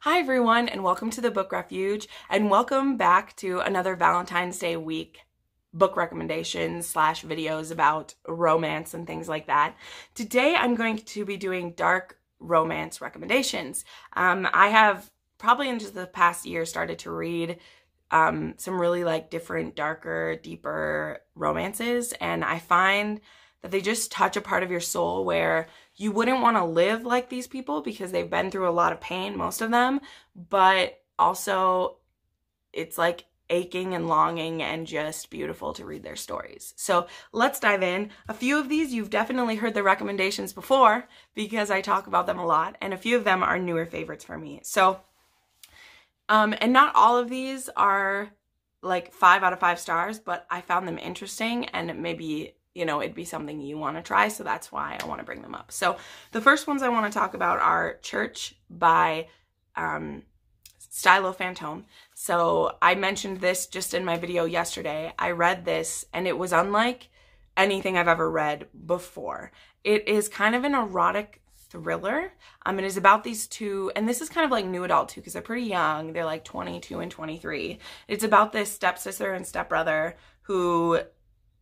Hi everyone, and welcome to the Book Refuge, and welcome back to another Valentine's Day week book recommendations / videos about romance and things like that. Today I'm going to be doing dark romance recommendations. I have probably in just the past year started to read some really different, darker, deeper romances, and I find that they just touch a part of your soul where you wouldn't want to live like these people because they've been through a lot of pain, most of them, but also it's like aching and longing and just beautiful to read their stories. So let's dive in. A few of these you've definitely heard the recommendations before because I talk about them a lot, and a few of them are newer favorites for me. So, and not all of these are like 5 out of 5 stars, but I found them interesting and maybe it'd be something you want to try, so that's why I want to bring them up. So the first ones I want to talk about are Church by Stylo Fantme. So I mentioned this just in my video yesterday. I read this and it was unlike anything I've ever read before. It is kind of an erotic thriller. It is about these two, and this is kind of like new adult too because they're pretty young. They're like 22 and 23. It's about this stepsister and stepbrother who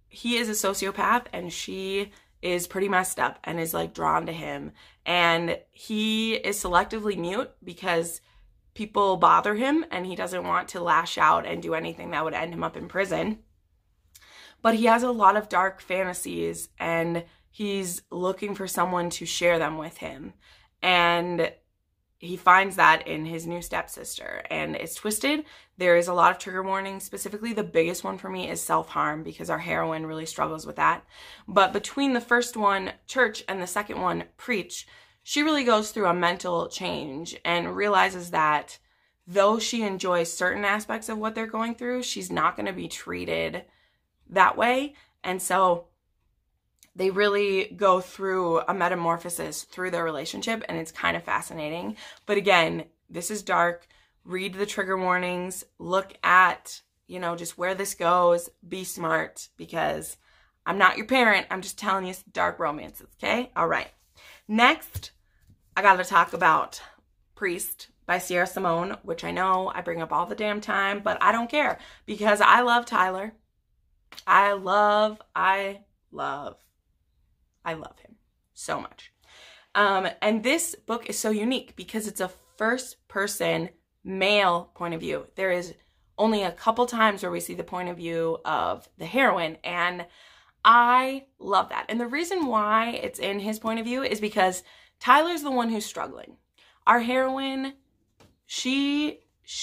he is a sociopath and she is pretty messed up and is like drawn to him. And he is selectively mute because people bother him and he doesn't want to lash out and do anything that would end him up in prison. But he has a lot of dark fantasies and he's looking for someone to share them with him. And he finds that in his new stepsister, and it's twisted. There is a lot of trigger warnings. Specifically, the biggest one for me is self-harm because our heroine really struggles with that. But between the first one, Church, and the second one, Preach, she really goes through a mental change and realizes that though she enjoys certain aspects of what they're going through, she's not going to be treated that way. And so they really go through a metamorphosis through their relationship, and it's kind of fascinating. But again, this is dark. Read the trigger warnings. Look at, just where this goes. Be smart because I'm not your parent. I'm just telling you dark romances, okay? All right. Next, I got to talk about Priest by Sierra Simone, which I know I bring up all the damn time, but I don't care because I love Tyler. I love him so much. And this book is so unique because it's a first-person male point of view. There is only a couple times where we see the point of view of the heroine, and I love that. And the reason why it's in his point of view is because Tyler's the one who's struggling. Our heroine, she's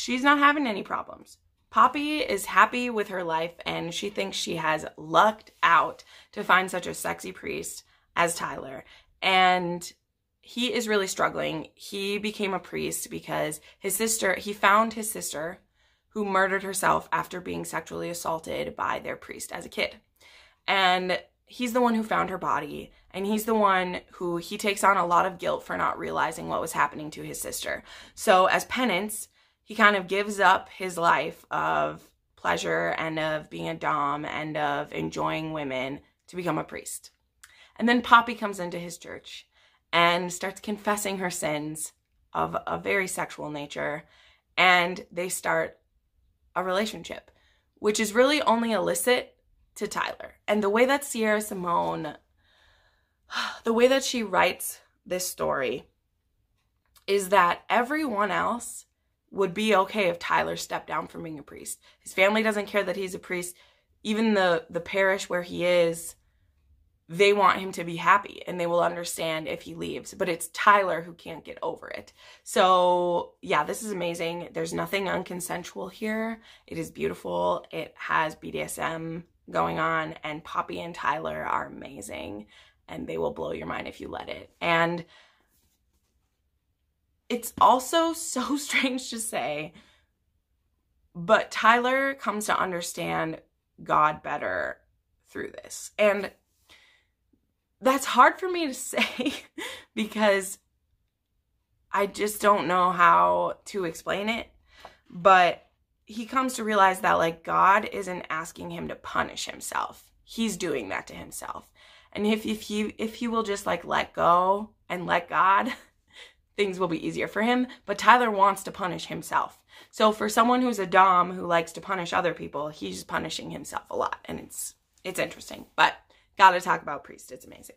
not having any problems. Poppy is happy with her life, and she thinks she has lucked out to find such a sexy priest as Tyler. And he is really struggling. He became a priest because he found his sister who murdered herself after being sexually assaulted by their priest as a kid. And he's the one who found her body, and he's the one who he takes on a lot of guilt for not realizing what was happening to his sister. So as penance, he kind of gives up his life of pleasure and of being a dom and of enjoying women to become a priest. And then Poppy comes into his church and starts confessing her sins of a very sexual nature, and they start a relationship, which is really only illicit to Tyler. And the way that Sierra Simone, the way that she writes this story is that everyone else would be okay if Tyler stepped down from being a priest. His family doesn't care that he's a priest. Even the parish where he is, they want him to be happy and they will understand if he leaves. But it's Tyler who can't get over it. So yeah, this is amazing. There's nothing unconsensual here. It is beautiful. It has BDSM going on, and Poppy and Tyler are amazing, and they will blow your mind if you let it. And it's also so strange to say, but Tyler comes to understand God better through this. And that's hard for me to say because I just don't know how to explain it. But he comes to realize that God isn't asking him to punish himself. He's doing that to himself. And if he will just let go and let God, things will be easier for him, but Tyler wants to punish himself. So for someone who's a dom who likes to punish other people, he's punishing himself a lot, and it's interesting. But gotta talk about Priest. It's amazing.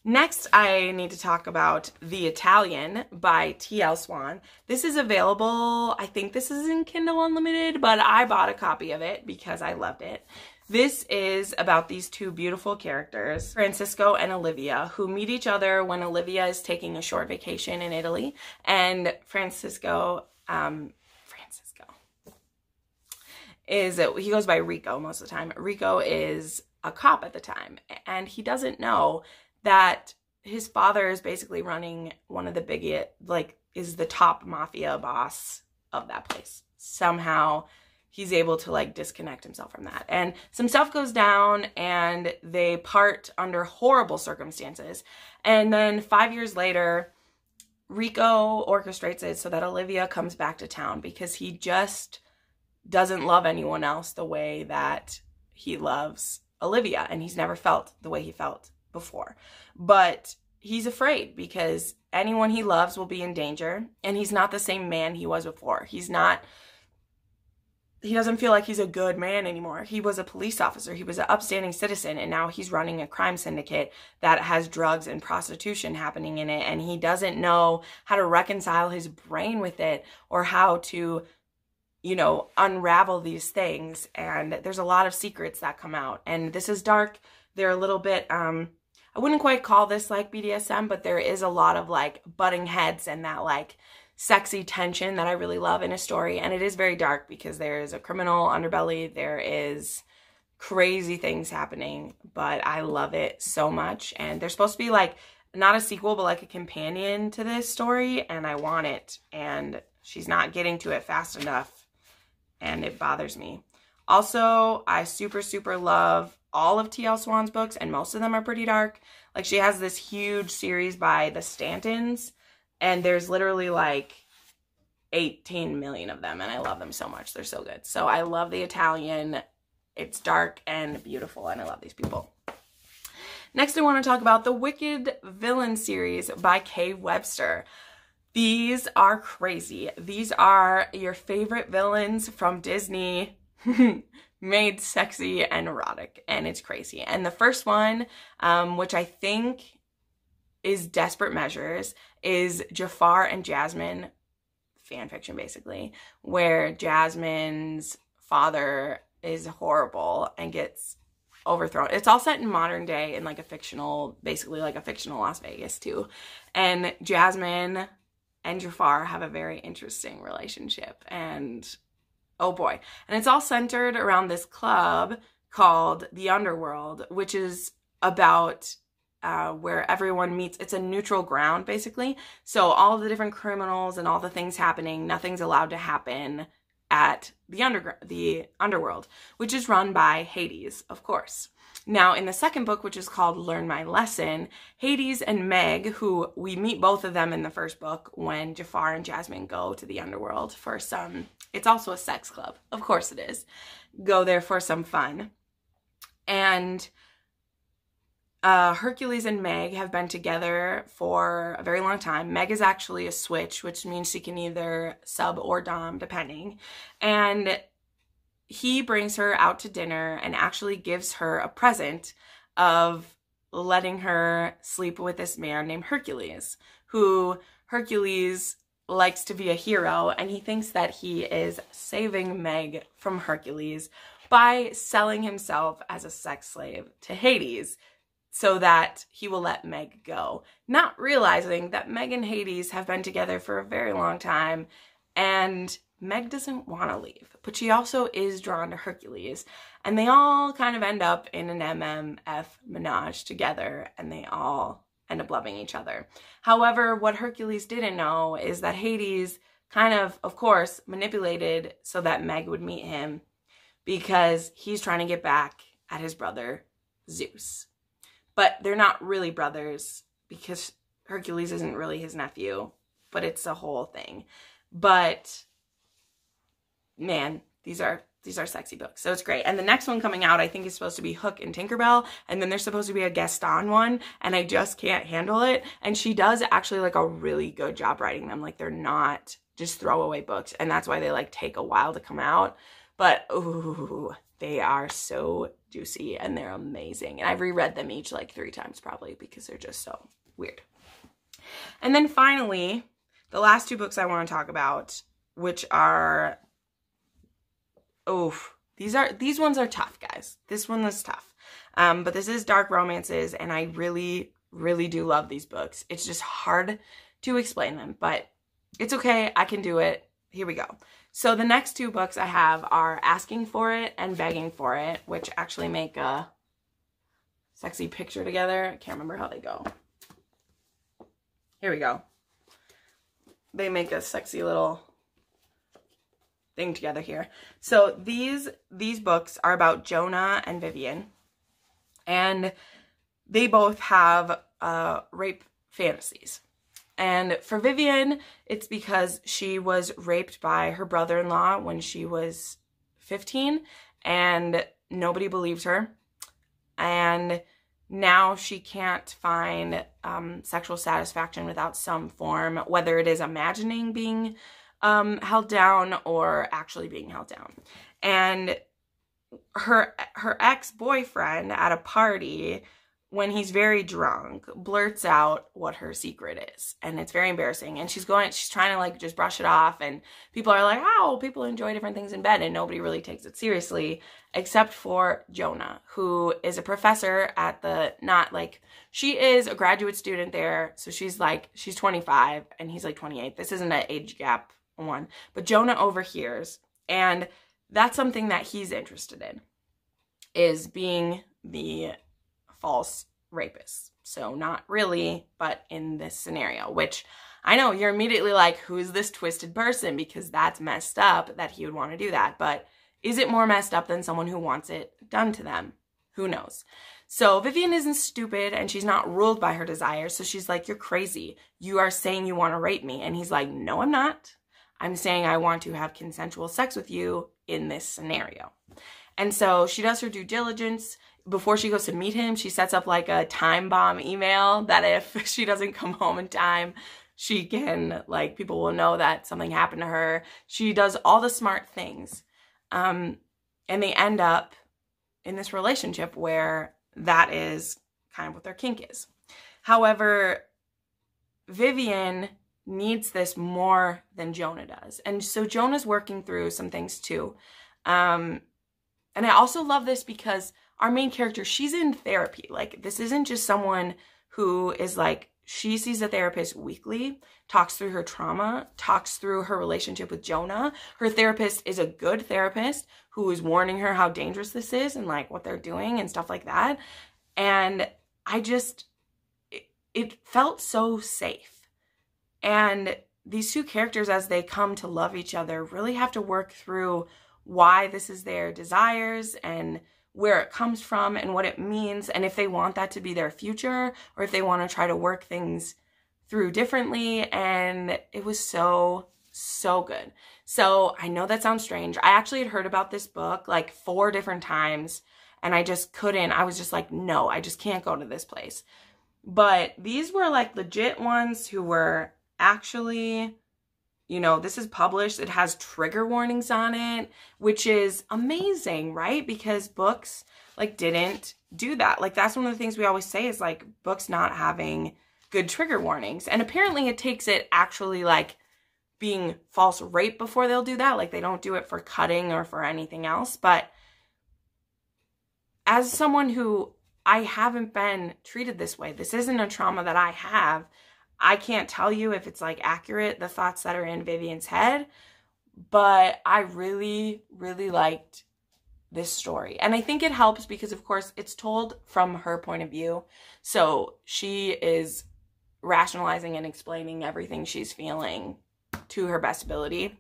Next, I need to talk about The Italian by Il Swan. This is available, I think this is in Kindle Unlimited, but I bought a copy of it because I loved it. This is about these two beautiful characters, Francisco and Olivia, who meet each other when Olivia is taking a short vacation in Italy. And Francisco he goes by Rico most of the time. Rico is a cop at the time, and he doesn't know that his father is basically running one of the biggest, is the top mafia boss of that place. Somehow he's able to disconnect himself from that. And some stuff goes down and they part under horrible circumstances. And then 5 years later, Rico orchestrates it so that Olivia comes back to town because he just doesn't love anyone else the way that he loves Olivia. And he's never felt the way he felt before. But he's afraid because anyone he loves will be in danger. And he's not the same man he was before. He doesn't feel like he's a good man anymore. He was a police officer. He was an upstanding citizen, and now he's running a crime syndicate that has drugs and prostitution happening in it, and he doesn't know how to reconcile his brain with it or how to, unravel these things. And there's a lot of secrets that come out. And this is dark. They're a little bit, I wouldn't quite call this BDSM, but there is a lot of butting heads and that sexy tension that I really love in a story. And it is very dark because there is a criminal underbelly. There is crazy things happening, but I love it so much. And there's supposed to be not a sequel, but a companion to this story. And I want it. And she's not getting to it fast enough. And it bothers me. Also, I super, super love all of T.L. Swan's books. And most of them are pretty dark. She has this huge series by the Stantons. And there's literally 18 million of them, and I love them so much. They're so good. So I love The Italian. It's dark and beautiful, and I love these people. Next, I want to talk about the Wicked Villain series by K. Webster. These are crazy. These are your favorite villains from Disney made sexy and erotic, and it's crazy. And the first one, which I think is Desperate Measures, is Jafar and Jasmine fan fiction, basically, where Jasmine's father is horrible and gets overthrown. It's all set in modern day in a fictional, basically a fictional Las Vegas too. And Jasmine and Jafar have a very interesting relationship, and oh boy. And it's all centered around this club called the Underworld, which is about where everyone meets. It's a neutral ground, basically. So all of the different criminals and all the things happening, nothing's allowed to happen at the Underworld, which is run by Hades, of course. Now, in the second book, which is called Learn My Lesson, Hades and Meg, who we meet both of them in the first book when Jafar and Jasmine go to the Underworld for some, it's also a sex club. Of course it is. Go there for some fun. And Hercules and Meg have been together for a very long time. Meg is actually a switch, which means she can either sub or dom, depending. And he brings her out to dinner and actually gives her a present of letting her sleep with this man named Hercules, who Hercules likes to be a hero, and he thinks that he is saving Meg from Hercules by selling himself as a sex slave to Hades, so that he will let Meg go. Not realizing that Meg and Hades have been together for a very long time, and Meg doesn't want to leave, but she also is drawn to Hercules, and they all kind of end up in an MMF menage together, and they all end up loving each other. However, what Hercules didn't know is that Hades kind of course, manipulated so that Meg would meet him because he's trying to get back at his brother Zeus. But they're not really brothers because Hercules isn't really his nephew, but it's a whole thing. But man, these are these are sexy books. So it's great. And the next one coming out, I think, is supposed to be Hook and Tinkerbell. And then there's supposed to be a Gaston one. And I just can't handle it. And she does actually like a really good job writing them. Like they're not just throwaway books. And that's why they like take a while to come out. But ooh, they are so juicy and they're amazing. And I've reread them each like 3 times probably because they're just so weird. And then finally, the last 2 books I want to talk about, which are, these ones are tough, guys. This one is tough. But this is Dark Romances, and I really, really do love these books. It's just hard to explain them, but it's okay. I can do it. Here we go. So the next 2 books I have are Asking for It and Begging for It, which actually make a sexy picture together. I can't remember how they go. Here we go. They make a sexy little thing together here. So these books are about Jonah and Vivian, and they both have rape fantasies. And for Vivian, it's because she was raped by her brother-in-law when she was 15, and nobody believed her. And now she can't find sexual satisfaction without some form, whether it is imagining being held down or actually being held down. And her ex-boyfriend at a party, when he's very drunk, blurts out what her secret is. And it's very embarrassing. And she's trying to like just brush it off. And people are like, oh, people enjoy different things in bed. And nobody really takes it seriously, except for Jonah, who is a professor at she is a graduate student there. So she's 25 and he's like 28. This isn't an age gap one. But Jonah overhears. And that's something that he's interested in, is being the false rapist. So not really, but in this scenario, which I know you're immediately like, who's this twisted person? Because that's messed up that he would want to do that. But is it more messed up than someone who wants it done to them? Who knows? So Vivian isn't stupid and she's not ruled by her desires. So she's like, you're crazy. You are saying you want to rape me. And he's like, no, I'm not. I'm saying I want to have consensual sex with you in this scenario. And so she does her due diligence. Before she goes to meet him, she sets up like a time bomb email that if she doesn't come home in time, she can, like, people will know that something happened to her. She does all the smart things. And they end up in this relationship where that is kind of what their kink is. However, Vivian needs this more than Jonah does. And so Jonah's working through some things too. And I also love this because our main character, she's in therapy. Like, this isn't just someone who is like, she sees a therapist weekly, talks through her trauma, talks through her relationship with Jonah. Her therapist is a good therapist who is warning her how dangerous this is and like what they're doing and stuff like that. And it felt so safe. And these 2 characters, as they come to love each other, really have to work through why this is their desires and where it comes from and what it means, and if they want that to be their future or if they want to try to work things through differently. And it was so, so good. So I know that sounds strange. I actually had heard about this book like 4 different times and I just couldn't. I was just like, no, I just can't go to this place. But these were like legit ones who were actually, you know, this is published. It has trigger warnings on it, which is amazing, right? Because books like didn't do that. Like, that's one of the things we always say is like books not having good trigger warnings. And apparently it takes it actually like being false rape before they'll do that. Like, they don't do it for cutting or for anything else. But as someone who, I haven't been treated this way, this isn't a trauma that I have. I can't tell you if it's like accurate, the thoughts that are in Vivian's head, but I really, really liked this story. And I think it helps because, of course, it's told from her point of view. So she is rationalizing and explaining everything she's feeling to her best ability.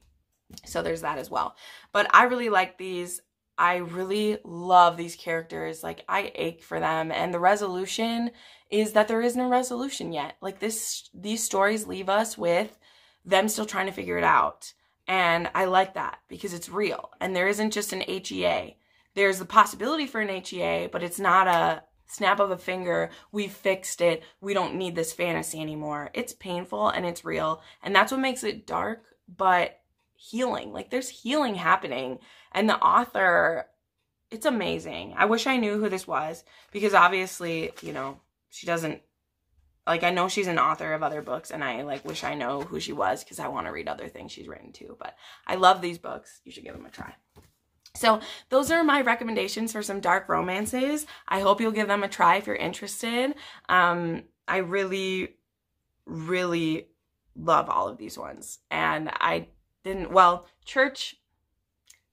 So there's that as well. But I really like these. I really love these characters. Like, I ache for them. And the resolution is that there is no resolution yet. Like, these stories leave us with them still trying to figure it out. And I like that because it's real. And there isn't just an HEA. There's the possibility for an HEA, but it's not a snap of a finger, we fixed it, we don't need this fantasy anymore. It's painful and it's real. And that's what makes it dark, but healing. Like, there's healing happening. And the author, it's amazing. I wish I knew who this was because obviously, you know, she doesn't, like, I know she's an author of other books and I like wish I know who she was because I want to read other things she's written too. But I love these books. You should give them a try. So those are my recommendations for some dark romances. I hope you'll give them a try if you're interested. I really, really love all of these ones. And I didn't, well, church,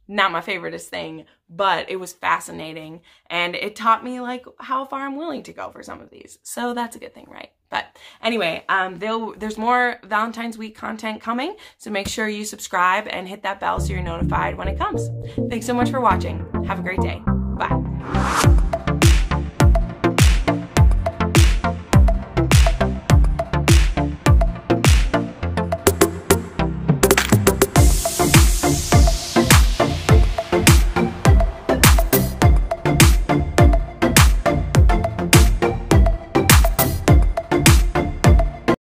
not my favoriteest thing, but it was fascinating. And it taught me like how far I'm willing to go for some of these. So that's a good thing, right? But anyway, there's more Valentine's week content coming. So make sure you subscribe and hit that bell so you're notified when it comes. Thanks so much for watching. Have a great day. Bye.